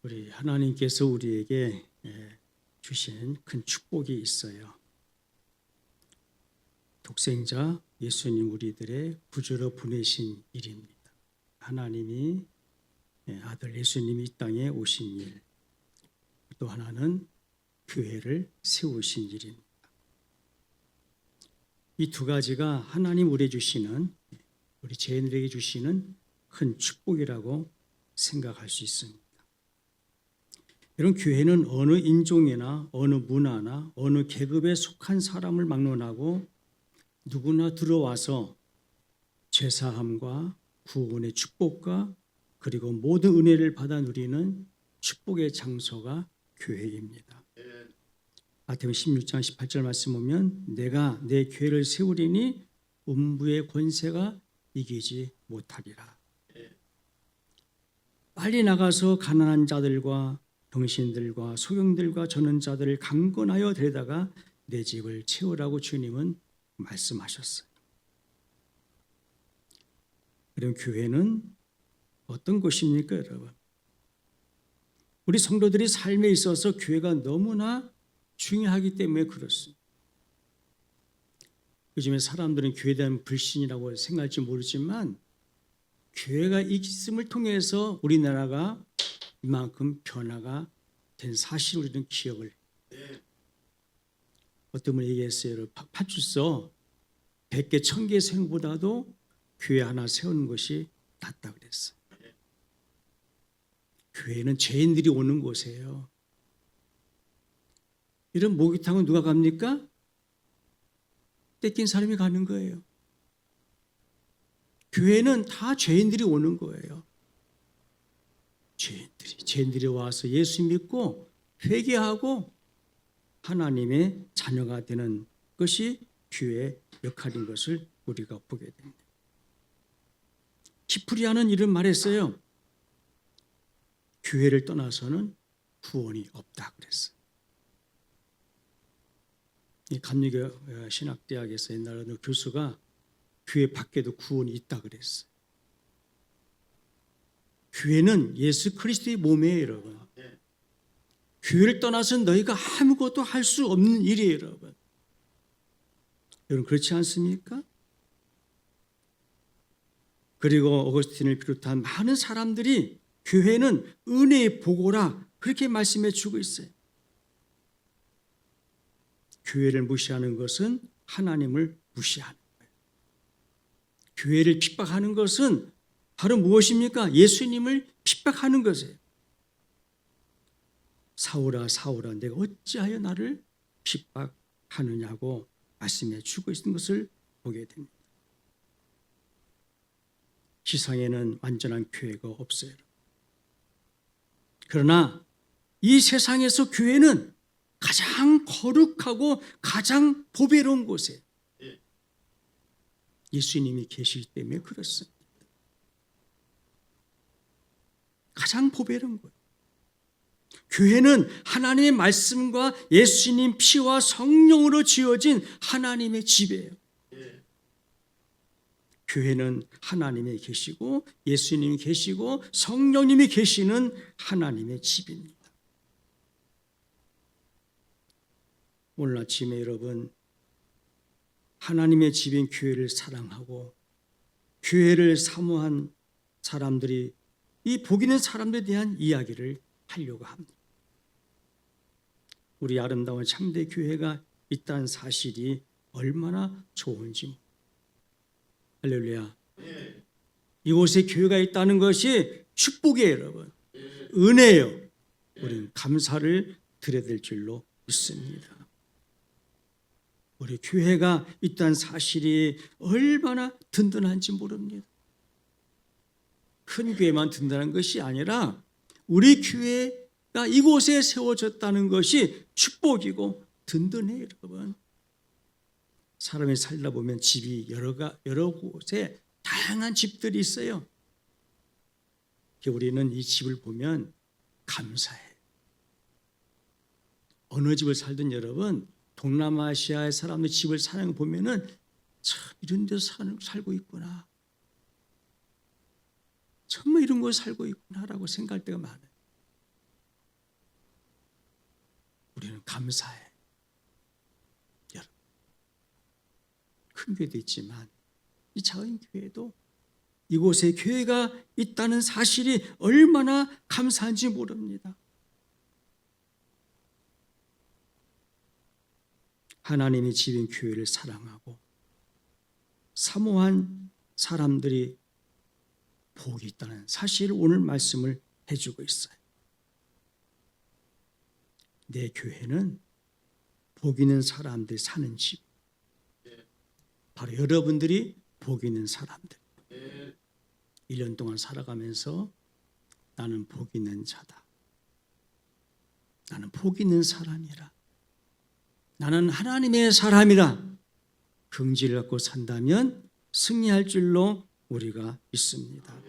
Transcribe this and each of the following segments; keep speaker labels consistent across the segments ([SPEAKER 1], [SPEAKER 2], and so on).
[SPEAKER 1] 우리 하나님께서 우리에게 주신 큰 축복이 있어요. 독생자 예수님 우리들의 구주로 보내신 일입니다. 하나님이 아들 예수님이 이 땅에 오신 일, 또 하나는 교회를 세우신 일입니다. 이 두 가지가 하나님 우리에게 주시는, 우리 죄인들에게 주시는 큰 축복이라고 생각할 수 있습니다. 이런 교회는 어느 인종이나 어느 문화나 어느 계급에 속한 사람을 막론하고 누구나 들어와서 죄사함과 구원의 축복과 그리고 모든 은혜를 받아 누리는 축복의 장소가 교회입니다. 마태복음 16장 18절 말씀 보면 내가 내 교회를 세우리니 음부의 권세가 이기지 못하리라. 빨리 나가서 가난한 자들과 병신들과 소경들과 전원자들을 강권하여 데려다가 내 집을 채우라고 주님은 말씀하셨어요. 그럼 교회는 어떤 곳입니까, 여러분? 우리 성도들이 삶에 있어서 교회가 너무나 중요하기 때문에 그렇습니다. 요즘에 사람들은 교회에 대한 불신이라고 생각할지 모르지만 교회가 있음을 통해서 우리나라가 이만큼 변화가 된 사실을 우리는 기억을 해요. 어떤 분이 얘기했어요. 파출소 100개, 1000개 세우보다도 교회 하나 세우는 것이 낫다 그랬어요. 교회는 죄인들이 오는 곳이에요. 이런 목욕탕은 누가 갑니까? 떼낀 사람이 가는 거예요. 교회는 다 죄인들이 오는 거예요. 죄인들이 와서 예수 믿고 회개하고 하나님의 자녀가 되는 것이 교회의 역할인 것을 우리가 보게 됩니다. 키프리아는 이런 말했어요. 교회를 떠나서는 구원이 없다 그랬어요. 이 감리교 신학대학에서 옛날에 어느 교수가 교회 밖에도 구원이 있다 그랬어요. 교회는 예수 그리스도의 몸이에요, 여러분. 교회를 떠나서 너희가 아무것도 할 수 없는 일이에요, 여러분. 여러분 그렇지 않습니까? 그리고 어거스틴을 비롯한 많은 사람들이 교회는 은혜의 보고라 그렇게 말씀해 주고 있어요. 교회를 무시하는 것은 하나님을 무시하는 거예요. 교회를 핍박하는 것은 바로 무엇입니까? 예수님을 핍박하는 것이에요. 사울아 사울아 내가 어찌하여 나를 핍박하느냐고 말씀해 주고 있는 것을 보게 됩니다. 지상에는 완전한 교회가 없어요. 그러나 이 세상에서 교회는 가장 거룩하고 가장 보배로운 곳이에요. 예수님이 계시기 때문에 그렇습니다. 가장 보배로운 거예요. 교회는 하나님의 말씀과 예수님 피와 성령으로 지어진 하나님의 집이에요. 교회는 하나님이 계시고 예수님이 계시고 성령님이 계시는 하나님의 집입니다. 오늘 아침에 여러분 하나님의 집인 교회를 사랑하고 교회를 사모한 사람들이 이 복 있는 사람들에 대한 이야기를 하려고 합니다. 우리 아름다운 참대 교회가 있다는 사실이 얼마나 좋은지. 할렐루야. 이곳에 교회가 있다는 것이 축복이에요, 여러분. 은혜예요. 우리는 감사를 드려야 될 줄로 믿습니다. 우리 교회가 있다는 사실이 얼마나 든든한지 모릅니다. 큰 교회만 든든한 것이 아니라 우리 교회가 이곳에 세워졌다는 것이 축복이고 든든해요, 여러분. 사람이 살다 보면 집이 여러 곳에 다양한 집들이 있어요. 우리는 이 집을 보면 감사해요. 어느 집을 살든 여러분, 동남아시아의 사람들 집을 사는 거 보면은 참 이런 데서 살고 있구나. 정말 이런 곳에 살고 있구나라고 생각할 때가 많아요. 우리는 감사해. 여러분, 큰 교회도 있지만 이 작은 교회도 이곳에 교회가 있다는 사실이 얼마나 감사한지 모릅니다. 하나님의 집인 교회를 사랑하고 사모한 사람들이 복이 있다는 사실을 오늘 말씀을 해주고 있어요. 내 교회는 복 있는 사람들이 사는 집, 바로 여러분들이 복 있는 사람들. 1년 동안 살아가면서 나는 복 있는 자다, 나는 복 있는 사람이라, 나는 하나님의 사람이라 긍지를 갖고 산다면 승리할 줄로 우리가 믿습니다.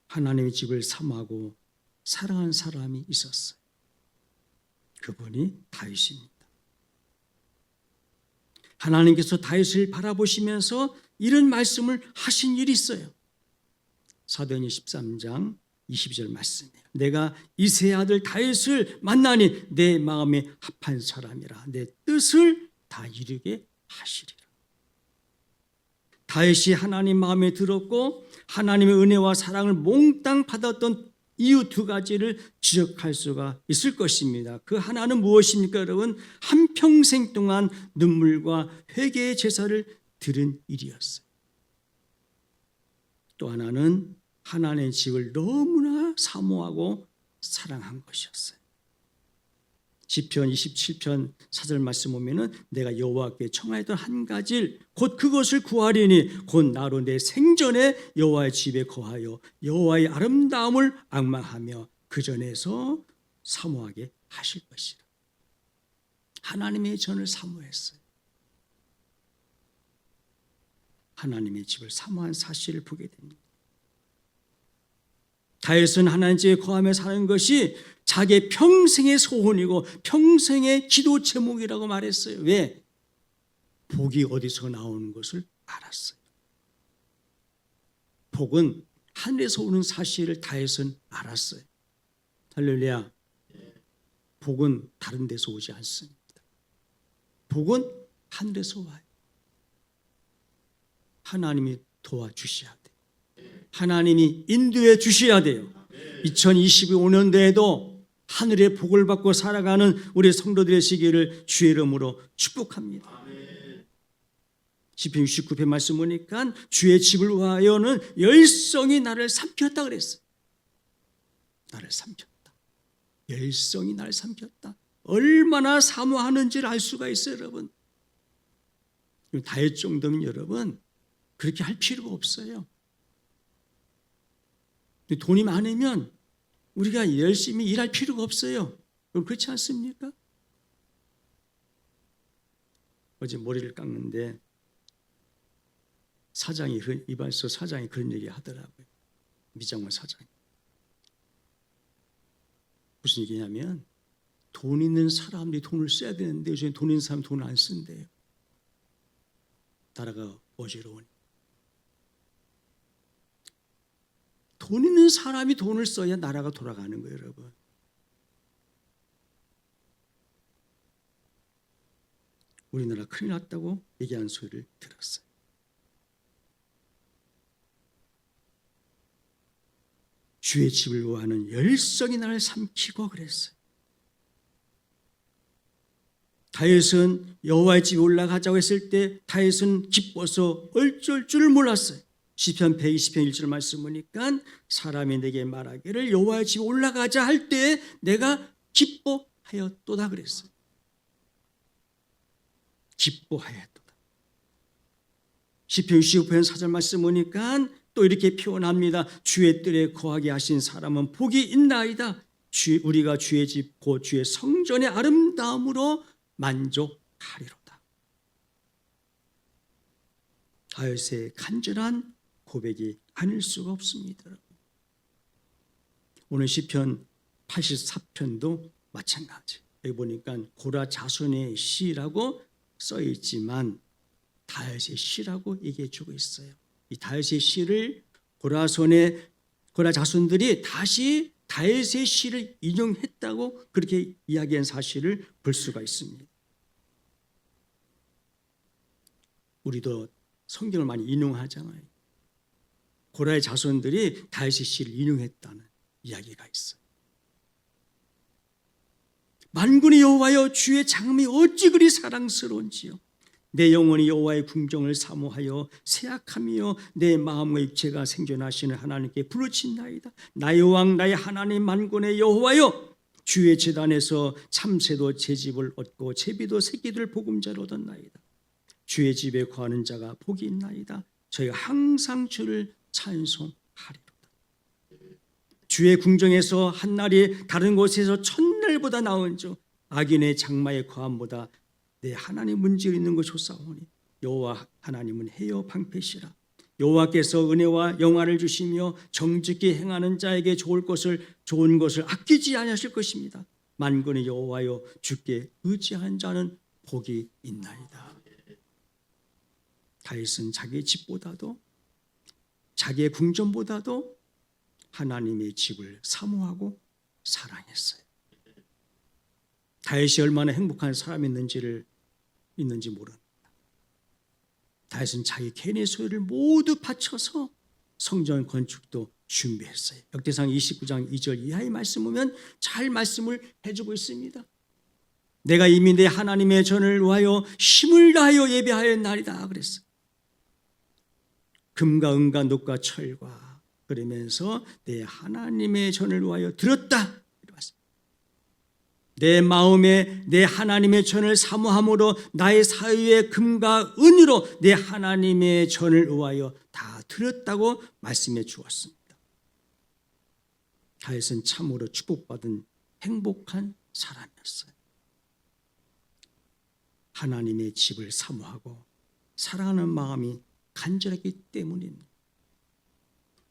[SPEAKER 1] 하나님의 집을 사모하고 사랑한 사람이 있었어요. 그분이 다윗입니다. 하나님께서 다윗을 바라보시면서 이런 말씀을 하신 일이 있어요. 사도행전 13장 22절 말씀이에요. 내가 이새의 아들 다윗을 만나니 내 마음에 합한 사람이라, 내 뜻을 다 이루게 하시리라. 다윗이 하나님 마음에 들었고 하나님의 은혜와 사랑을 몽땅 받았던 이유 두 가지를 지적할 수가 있을 것입니다. 그 하나는 무엇입니까, 여러분? 한평생 동안 눈물과 회개의 제사를 드린 일이었어요. 또 하나는 하나님의 집을 너무나 사모하고 사랑한 것이었어요. 시편 27편 4절 말씀 보면은 내가 여호와께 청하였던 한 가지를 곧 그것을 구하리니 곧 나로 내 생전에 여호와의 집에 거하여 여호와의 아름다움을 앙망하며 그 전에서 사모하게 하실 것이라. 하나님의 전을 사모했어요. 하나님의 집을 사모한 사실을 보게 됩니다. 다윗은 하나님 집에 거하며 사는 것이 자기의 평생의 소원이고 평생의 기도 제목이라고 말했어요. 왜? 복이 어디서 나오는 것을 알았어요. 복은 하늘에서 오는 사실을 다윗은 알았어요. 할렐루야. 복은 다른 데서 오지 않습니다. 복은 하늘에서 와요. 하나님이 도와주셔야 돼요. 하나님이 인도해 주셔야 돼요. 2025년도에도 하늘의 복을 받고 살아가는 우리 성도들의 시기를 주의 이름으로 축복합니다. 시편 69편 말씀 보니까 주의 집을 위하여는 열성이 나를 삼켰다 그랬어요. 나를 삼켰다. 열성이 나를 삼켰다. 얼마나 사모하는지를 알 수가 있어요, 여러분. 다윗 정도면 여러분 그렇게 할 필요가 없어요. 돈이 많으면 우리가 열심히 일할 필요가 없어요. 그럼 그렇지 않습니까? 어제 머리를 깎는데 이발소 사장이 그런 얘기 하더라고요. 미장원 사장이. 무슨 얘기냐면 돈 있는 사람들이 돈을 써야 되는데 요즘 돈 있는 사람은 돈을 안 쓴대요. 나라가 어지러우니. 돈 있는 사람이 돈을 써야 나라가 돌아가는 거예요, 여러분. 우리나라 큰일 났다고 얘기하는 소리를 들었어요. 주의 집을 구하는 열성이 나를 삼키고 그랬어요. 다윗은 여호와의 집에 올라가자고 했을 때 다윗은 기뻐서 어쩔 줄 몰랐어요. 시편 120편 1절 말씀 보니까 사람이 내게 말하기를 여호와의 집에 올라가자 할 때 내가 기뻐하였도다 그랬어요. 기뻐하였도다. 시편 65편 4절 말씀 보니까 또 이렇게 표현합니다. 주의 뜰에 거하게 하신 사람은 복이 있나이다. 우리가 주의 집 곧 주의 성전의 아름다움으로 만족하리로다. 다윗의 간절한 고백이 아닐 수가 없습니다. 오늘 시편 84편도 마찬가지. 여기 보니까 고라 자손의 시라고 써 있지만 다윗의 시라고 얘기해 주고 있어요. 이 다윗의 시를 고라 자손들이 다시 다윗의 시를 인용했다고 그렇게 이야기한 사실을 볼 수가 있습니다. 우리도 성경을 많이 인용하잖아요. 고라의 자손들이 다윗의 시를 인용했다는 이야기가 있어요. 만군의 여호와여, 주의 장엄이 어찌 그리 사랑스러운지요. 내 영혼이 여호와의 궁정을 사모하여 새약하며 내 마음과 육체가 생존하시는 하나님께 부르짖나이다. 나의 왕 나의 하나님 만군의 여호와여, 주의 제단에서 참새도 제 집을 얻고 제비도 새끼들 보금자를 얻었나이다. 주의 집에 거하는 자가 복이 있나이다. 저희가 항상 주를 찬송하리로다. 주의 궁정에서 한날이 다른 곳에서 천날보다 나은즉 악인의 장마의 거함보다 내 하나님 문지에 있는 곳 좋사오니 여호와 하나님은 해여 방패시라. 여호와께서 은혜와 영화를 주시며 정직히 행하는 자에게 좋은 것을 아끼지 아니하실 것입니다. 만군의 여호와여, 주께 의지한 자는 복이 있나이다. 다윗은 자기의 집보다도 자기의 궁전보다도 하나님의 집을 사모하고 사랑했어요. 다윗이 얼마나 행복한 사람이었는지 모릅니다. 다윗은 자기 개인의 소유를 모두 바쳐서 성전 건축도 준비했어요. 역대상 29장 2절 이하의 말씀 보면 잘 말씀을 해주고 있습니다. 내가 이미 내 하나님의 전을 위하여 힘을 다하여 예배하였나이다 그랬어요. 금과 은과 녹과 철과 그러면서 내 하나님의 전을 위하여 들었다. 내 마음에 내 하나님의 전을 사모함으로 나의 사유의 금과 은으로 내 하나님의 전을 위하여 다 드렸다고 말씀해 주었습니다. 다윗은 참으로 축복받은 행복한 사람이었어요. 하나님의 집을 사모하고 사랑하는 마음이 간절했기 때문입니다.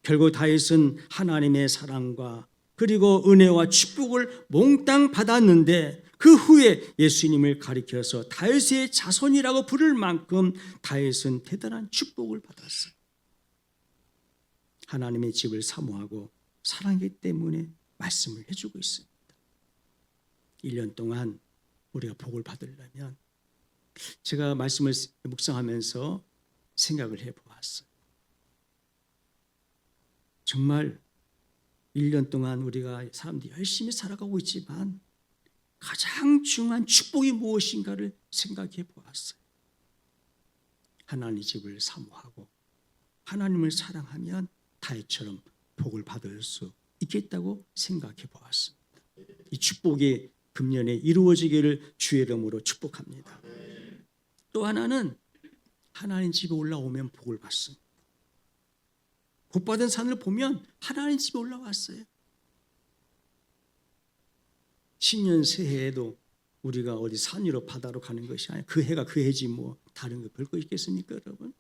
[SPEAKER 1] 결국 다윗은 하나님의 사랑과 그리고 은혜와 축복을 몽땅 받았는데 그 후에 예수님을 가리켜서 다윗의 자손이라고 부를 만큼 다윗은 대단한 축복을 받았어요. 하나님의 집을 사모하고 사랑하기 때문에 말씀을 해주고 있습니다. 1년 동안 우리가 복을 받으려면 제가 말씀을 묵상하면서 생각을 해보았어요. 정말 1년 동안 우리가 사람들이 열심히 살아가고 있지만 가장 중요한 축복이 무엇인가를 생각해 보았어요. 하나님의 집을 사모하고 하나님을 사랑하면 다윗처럼 복을 받을 수 있겠다고 생각해 보았습니다. 이 축복이 금년에 이루어지기를 주의 이름으로 축복합니다. 또 하나는 하나님 집에 올라오면 복을 받습니다. 복받은 산을 보면 하나님 집에 올라왔어요. 신년 새해에도 우리가 어디 산 위로 바다로 가는 것이 아니라 그 해가 그 해지 뭐 다른 거 별 거 있겠습니까 여러분?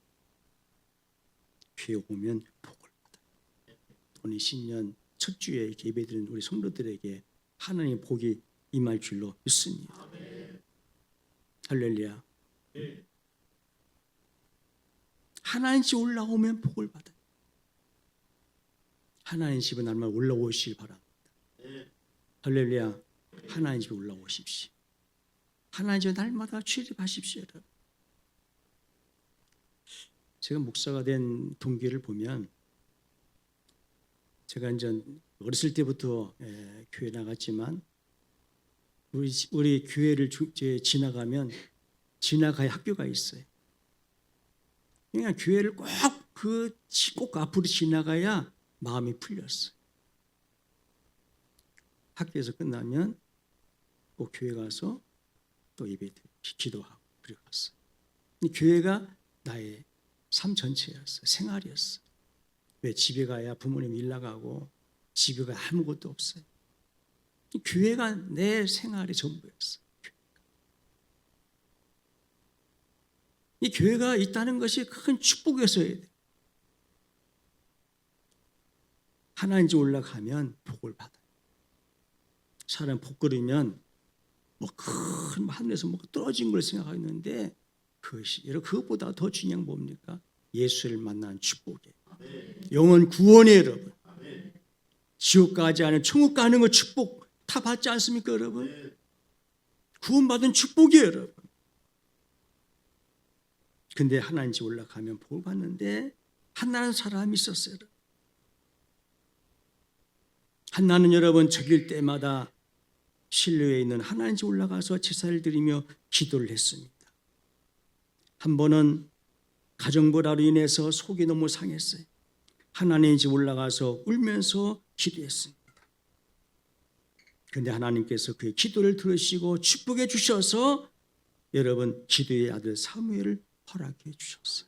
[SPEAKER 1] 교회 오면 복을 받아요. 오늘 신년 첫 주에 예배드린 우리 성도들에게 하나님의 복이 임할 줄로 믿습니다. 할렐루야. 하나님 집 올라오면 복을 받아요. 하나님 집에 날마다 올라오시길 바랍니다. 할렐루야. 하나님 집에 올라오십시오. 하나님 집에 날마다 출입하십시오. 여러분. 제가 목사가 된 동기를 보면 제가 이제 어렸을 때부터 교회 나갔지만 우리 교회를 지나가면 지나가야 학교가 있어요. 그러니까 교회를 꼭 앞으로 지나가야 마음이 풀렸어요. 학교에서 끝나면 꼭 교회 가서 또 예배 기도하고 그리고 갔어요. 교회가 나의 삶 전체였어요. 생활이었어요. 왜 집에 가야 부모님 일 나가고 집에 가야 아무것도 없어요. 교회가 내 생활의 전부였어요. 이 교회가 있다는 것이 큰 축복이었어야 돼요. 하나님 집 올라가면 복을 받아요. 사람 복 그리면 뭐 큰 하늘에서 뭐 떨어진 걸 생각하는데 그것보다 더 중요한 뭡니까? 예수를 만난 축복이에요. 영원 구원이에요, 여러분. 지옥 가지 않은 천국 가는 거 축복 다 받지 않습니까, 여러분? 구원받은 축복이에요, 여러분. 근데 하나님 집 올라가면 복 받는데 한나는 사람이 있었어요. 한나는 여러분 저길 때마다 실로에 있는 하나님 집 올라가서 제사를 드리며 기도를 했습니다. 한 번은 가정불화로 인해서 속이 너무 상했어요. 하나님 집 올라가서 울면서 기도했습니다. 그런데 하나님께서 그의 기도를 들으시고 축복해 주셔서 여러분 기도의 아들 사무엘을 허락해 주셨어요.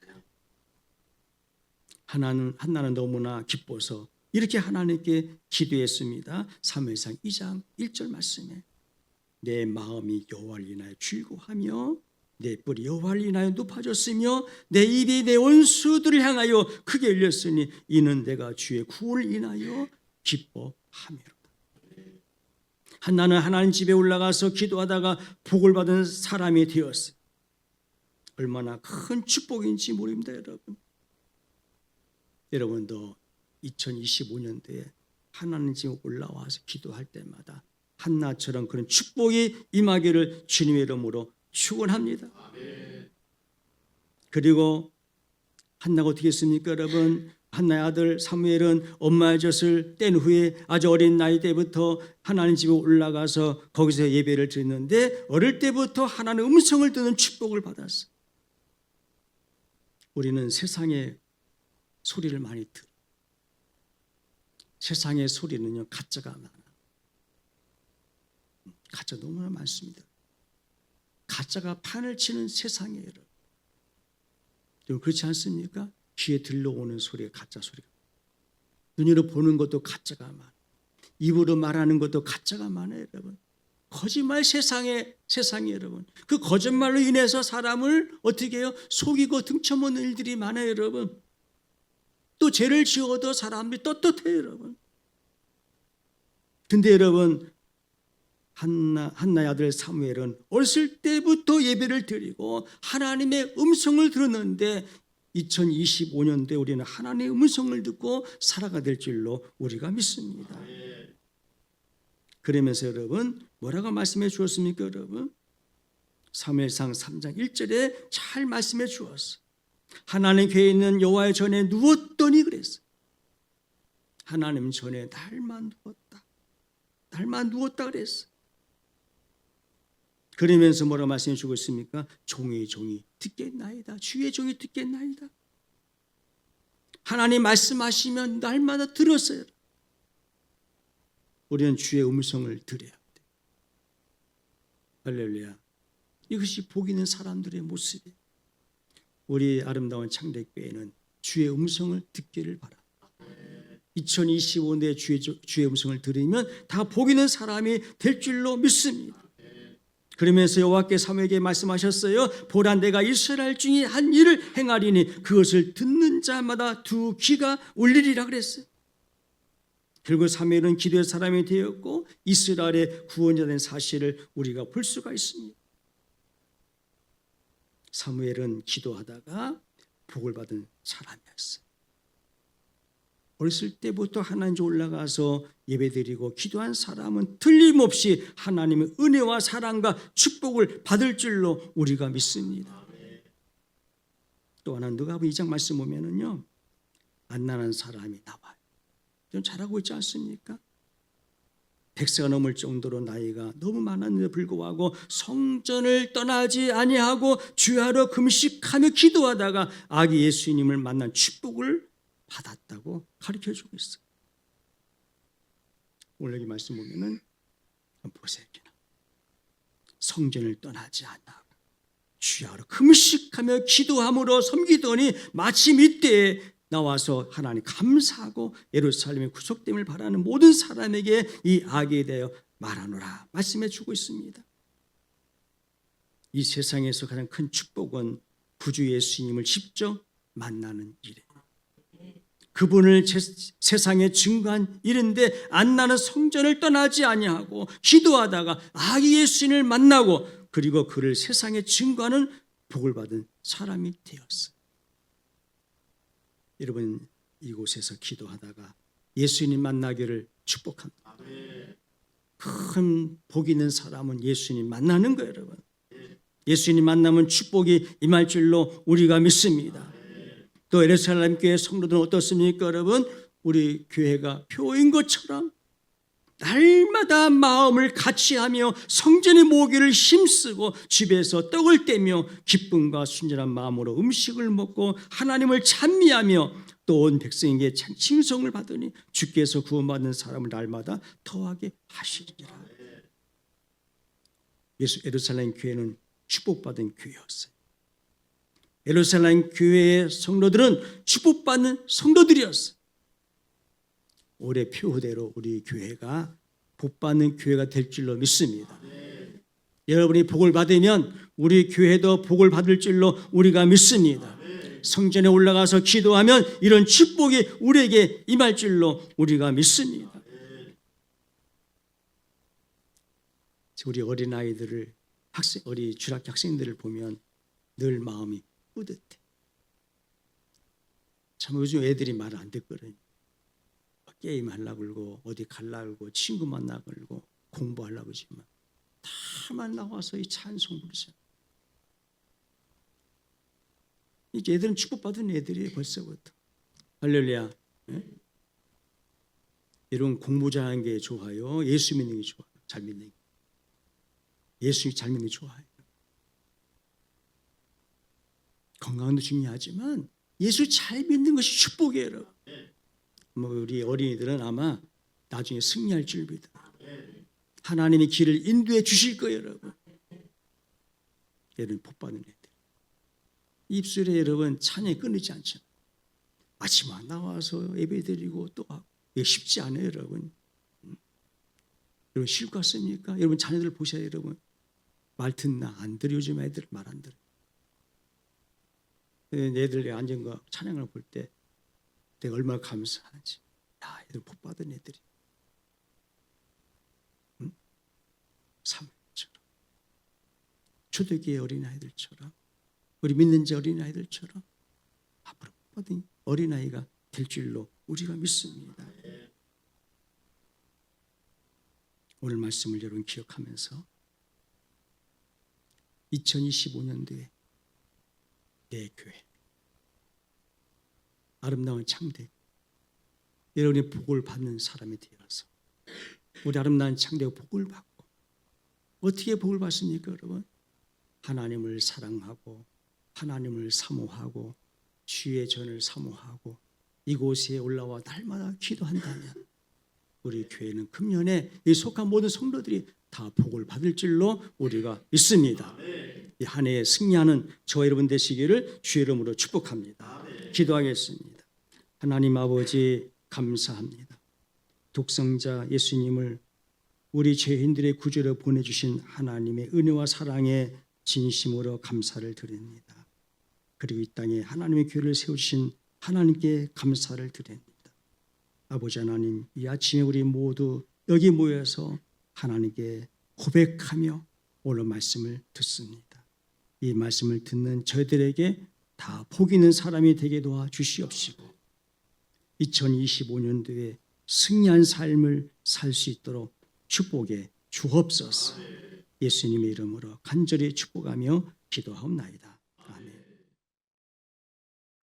[SPEAKER 1] 한나는 너무나 기뻐서 이렇게 하나님께 기도했습니다. 사무엘상 2장 1절 말씀에 내 마음이 여호와를 인하여 즐거워하며 내 뿔이 여호와를 인하여 높아졌으며 내 입이 내 원수들을 향하여 크게 열렸으니 이는 내가 주의 구원을 인하여 기뻐함이로다. 한나는 하나님 집에 올라가서 기도하다가 복을 받은 사람이 되었어요. 얼마나 큰 축복인지 모릅니다, 여러분. 여러분도 2025년도에 하나님 집에 올라와서 기도할 때마다 한나처럼 그런 축복이 임하기를 주님의 이름으로 축원합니다. 그리고 한나가 어떻게 했습니까, 여러분? 한나의 아들 사무엘은 엄마의 젖을 뗀 후에 아주 어린 나이 때부터 하나님 집에 올라가서 거기서 예배를 드렸는데 어릴 때부터 하나님의 음성을 듣는 축복을 받았어요. 우리는 세상의 소리를 많이 들어요. 세상의 소리는요 가짜가 많아. 가짜 너무나 많습니다. 가짜가 판을 치는 세상이에요. 여러분 그렇지 않습니까? 귀에 들려오는 소리가 가짜 소리가, 눈으로 보는 것도 가짜가 많아, 입으로 말하는 것도 가짜가 많아요. 여러분 거짓말 세상에 여러분 그 거짓말로 인해서 사람을 어떻게 해요? 속이고 등쳐먹는 일들이 많아요. 여러분 또 죄를 지어도 사람들이 떳떳해요. 여러분 근데 여러분 한나의 아들 사무엘은 어렸을 때부터 예배를 드리고 하나님의 음성을 들었는데 2025년도에 우리는 하나님의 음성을 듣고 살아가 될 줄로 우리가 믿습니다. 그러면서 여러분 뭐라고 말씀해 주었습니까, 여러분? 사무엘상 3장 1절에 잘 말씀해 주었어. 하나님 궤에 있는 여호와의 전에 누웠더니 그랬어. 하나님 전에 날만 누웠다 그랬어. 그러면서 뭐라 말씀해 주고 있습니까? 종이 듣겠나이다. 주의 종이 듣겠나이다. 하나님 말씀하시면 날마다 들었어요. 우리는 주의 음성을 들어야 돼. 할렐루야. 이것이 복 있는 사람들의 모습이에요. 우리 아름다운 창대교회는 주의 음성을 듣기를 바랍니다. 2025년에 주의 음성을 들으면 다 복 있는 사람이 될 줄로 믿습니다. 그러면서 여호와께 사무엘에게 말씀하셨어요. 보라 내가 이스라엘 중에 한 일을 행하리니 그것을 듣는 자마다 두 귀가 울리리라 그랬어요. 결국 사무엘은 기도의 사람이 되었고 이스라엘의 구원자 된 사실을 우리가 볼 수가 있습니다. 사무엘은 기도하다가 복을 받은 사람이었어요. 어렸을 때부터 하나님 집 올라가서 예배드리고 기도한 사람은 틀림없이 하나님의 은혜와 사랑과 축복을 받을 줄로 우리가 믿습니다. 또 하나 누가복음 2장 말씀 보면은요 안나는 사람이 나와요. 좀 잘하고 있지 않습니까? 100세가 넘을 정도로 나이가 너무 많았는데 불구하고 성전을 떠나지 아니하고 주야로 금식하며 기도하다가 아기 예수님을 만난 축복을 받았다고 가르쳐주고 있어요. 오늘 여기 말씀 보면은 보세요. 성전을 떠나지 않아 주야로 금식하며 기도함으로 섬기더니 마침 이때에 나와서 하나님 감사하고 예루살렘의 구속됨을 바라는 모든 사람에게 이 아기에 대하여 말하노라 말씀해 주고 있습니다. 이 세상에서 가장 큰 축복은 구주 예수님을 직접 만나는 일이에요. 그분을 세상에 증거한 일인데 안나는 성전을 떠나지 아니하고 기도하다가 아기 예수님을 만나고 그리고 그를 세상에 증거하는 복을 받은 사람이 되었어요. 여러분 이곳에서 기도하다가 예수님 만나기를 축복합니다. 큰 복 있는 사람은 예수님 만나는 거예요, 여러분. 예수님 만나면 축복이 임할 줄로 우리가 믿습니다. 또 예루살렘 교회 성도들은 어떻습니까, 여러분? 우리 교회가 표인 것처럼 날마다 마음을 같이하며 성전의 모기를 힘쓰고 집에서 떡을 떼며 기쁨과 순전한 마음으로 음식을 먹고 하나님을 찬미하며 또 온 백성에게 칭송을 받으니 주께서 구원받는 사람을 날마다 더하게 하시리라. 예루살렘 교회는 축복받은 교회였어요. 예루살렘 교회의 성도들은 축복받는 성도들이었어요. 올해 표대로 우리 교회가 복받는 교회가 될 줄로 믿습니다. 여러분이 복을 받으면 우리 교회도 복을 받을 줄로 우리가 믿습니다. 성전에 올라가서 기도하면 이런 축복이 우리에게 임할 줄로 우리가 믿습니다. 우리 어린아이들을 우리 주일학교 학생들을 보면 늘 마음이 뿌듯해. 참 요즘 애들이 말을 안 듣거든요. 게임 하려고 그러고 어디 가려고 그러고 친구 만나고 그러고 공부하려고 그러지만 다만 나와서 이 찬송 부르죠. 이제 애들은 축복받은 애들이에요. 벌써부터. 할렐루야. 네? 여러분 공부 잘하는 게 좋아요? 예수 믿는 게 좋아요? 잘 믿는 게. 예수 잘 믿는 게 좋아요. 건강도 중요하지만 예수 잘 믿는 것이 축복이에요. 여러분. 우리 어린이들은 아마 나중에 승리할 줄 믿어. 하나님이 길을 인도해 주실 거예요, 여러분. 여러분 복받는 애들. 입술에 여러분 찬양이 끊이지 않죠. 아침에 나와서 예배드리고 또 하고. 이게 쉽지 않아요, 여러분. 여러분 쉴 것 같습니까? 여러분 자녀들 보셔야 여러분. 말 듣나 안 들어. 요즘 애들 말 안 들어. 애들 앉은 거 찬양을 볼 때 내가 얼마나 감사하지. 야, 애들 복받은 애들이. 응? 사무엘처럼. 초대교회 어린아이들처럼. 우리 믿는 자 어린아이들처럼. 앞으로 복받은 어린아이가 될 줄로 우리가 믿습니다. 오늘 말씀을 여러분 기억하면서 2025년도에 내 교회 아름다운 창대 여러분이 복을 받는 사람이 되어서 우리 아름다운 창대가 복을 받고 어떻게 복을 받습니까, 여러분? 하나님을 사랑하고 하나님을 사모하고 주의 전을 사모하고 이곳에 올라와 날마다 기도한다면 우리 교회는 금년에 이 속한 모든 성도들이 다 복을 받을 줄로 우리가 믿습니다. 이 한 해에 승리하는 저와 여러분 되시기를 주의 이름으로 축복합니다. 기도하겠습니다. 하나님 아버지 감사합니다. 독생자 예수님을 우리 죄인들의 구주로 보내주신 하나님의 은혜와 사랑에 진심으로 감사를 드립니다. 그리고 이 땅에 하나님의 교회를 세우신 하나님께 감사를 드립니다. 아버지 하나님, 이 아침에 우리 모두 여기 모여서 하나님께 고백하며 오늘 말씀을 듣습니다. 이 말씀을 듣는 저희들에게 다 복 있는 사람이 되게 도와주시옵시고 2025년도에 승리한 삶을 살 수 있도록 축복해 주옵소서. 예수님의 이름으로 간절히 축복하며 기도하옵나이다.